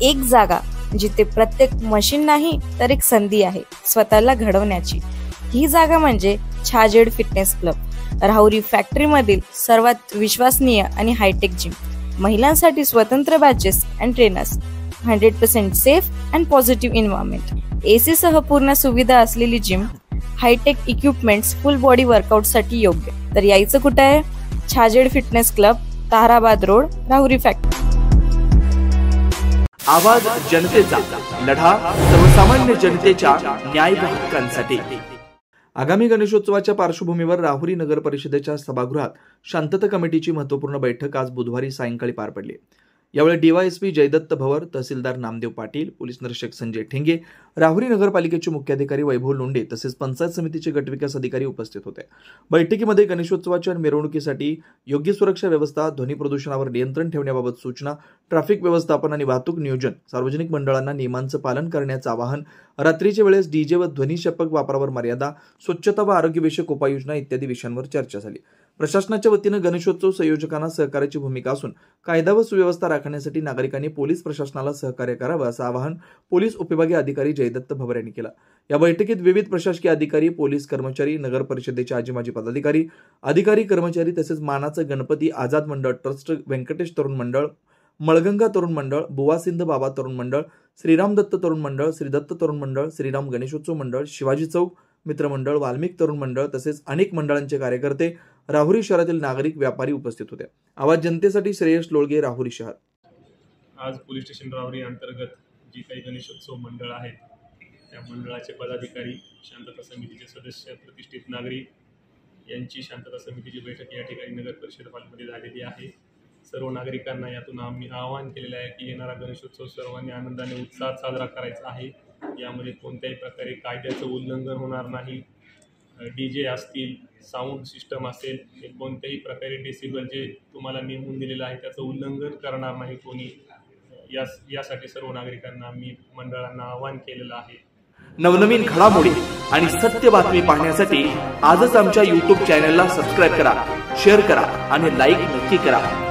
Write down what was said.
एक जागा जिथे प्रत्येक मशीन नाही तर एक संधी आहे स्वतःला घडवण्याची। ही जागा म्हणजे Chhajed fitness club, Rahuri factory मधील सर्वात विश्वसनीय आणि हायटेक जिम। महिलांसाठी स्वतंत्र batches and trainers, 100% safe and positive environment, AC सह पूर्ण सुविधा असलेली gym, hitech equipments, full body workout साठी योग्य। तर यायचं कुठे आहे? Chhajed fitness club, Tarabad road, Rahuri factory. आवाज जनतेचा, लढा सर्वसामान्य जनतेच्या न्याय व हक्कांसाठी। आगामी गणेशोत्सवाच्या पार्श्वभूमीवर राहुरी नगर परिषदेच्या सभागृहात शांतता कमिटीची महत्त्वपूर्ण बैठक आज बुधवारी सायंकाळी पार पडली। यावेळी डीवायएसपी जयदत्त भवर, तहसीलदार नामदेव पाटील, पोलीस निरीक्षक संजय ठेंगे, राहुरी नगरपालिकेचे मुख्याधिकारी वैभव लोंढे तसेच पंचायत समितीचे गटविकास अधिकारी उपस्थित होते। बैठकीमध्ये गणेशोत्सवाच्या मिरवणुकीसाठी योग्य सुरक्षा व्यवस्था, ध्वनी प्रदूषणावर नियंत्रण ठेवण्याबाबत सूचना, ट्रॅफिक व्यवस्थापन आणि वाहतूक नियोजन, सार्वजनिक मंडळांना नियमांचं पालन करण्याचं आवाहन, रात्रीच्या वेळेस डीजे व ध्वनिक्षेपक वापरावर मर्यादा, स्वच्छता व आरोग्यविषयक उपाययोजना इत्यादी विषयांवर चर्चा झाली। प्रशासनाच्या वतीनं गणेशोत्सव संयोजकांना सहकार्याची भूमिका असून कायदा व सुव्यवस्था राखण्यासाठी नागरिकांनी पोलीस प्रशासनाला सहकार्य करावं असं आवाहन पोलीस उपविभागीय अधिकारी जयदत्त भवर यांनी केलं। या बैठकीत विविध प्रशासकीय अधिकारी, पोलीस कर्मचारी, नगर परिषदेचे आजी माजी पदाधिकारी, अधिकारी कर्मचारी तसेच मानाचं गणपती आझाद मंडळ ट्रस्ट, व्यंकटेश तरुण मंडळ, मळगंगा तरुण मंडळ, बुवा सिंध बाबा तरुण मंडळ, श्रीराम दत्त तरुण मंडळ, श्री दत्त तरुण मंडळ, श्रीराम गणेशोत्सव मंडळ, शिवाजी चौक मित्रमंडळ, वाल्मिक तरुण मंडळ तसेच अनेक मंडळांचे कार्यकर्ते, राहुरी शहरातील नागरिक, व्यापारी उपस्थित होते। आवाज जनतेसाठी श्रेयस लोळगे, राहुरी शहर। आज पोलीस स्टेशन राहुरी अंतर्गत जी काही गणेशोत्सव मंडळ आहेत त्या मंडळाचे पदाधिकारी, शांतता समितीचे सदस्य, प्रतिष्ठित नागरिक यांची शांतता समितीची बैठक या ठिकाणी नगर परिषद हॉलमध्ये झालेली आहे। सर्व नागरिकांना यातून आम्ही आवाहन केलेलं आहे की येणारा गणेशोत्सव सर्वांनी आनंदाने उत्साहात साजरा करायचा आहे। यामध्ये कोणत्याही प्रकारे कायद्याचं उल्लंघन होणार नाही। डीजे असतील, साऊंड सिस्टम असेल, कोणत्याही प्रकारे डेसिबल जे तुम्हाला नेमून दिलेलं आहे त्याचं उल्लंघन करणार नाही कोणी। यासाठी सर्व नागरिकांना आम्ही मंडळांना आवाहन केलेलं आहे। नवनवीन घडामोडी आणि सत्य बातमी पाहण्यासाठी आजच आमच्या YouTube चॅनलला सबस्क्राईब करा, शेअर करा आणि लाईक नक्की करा।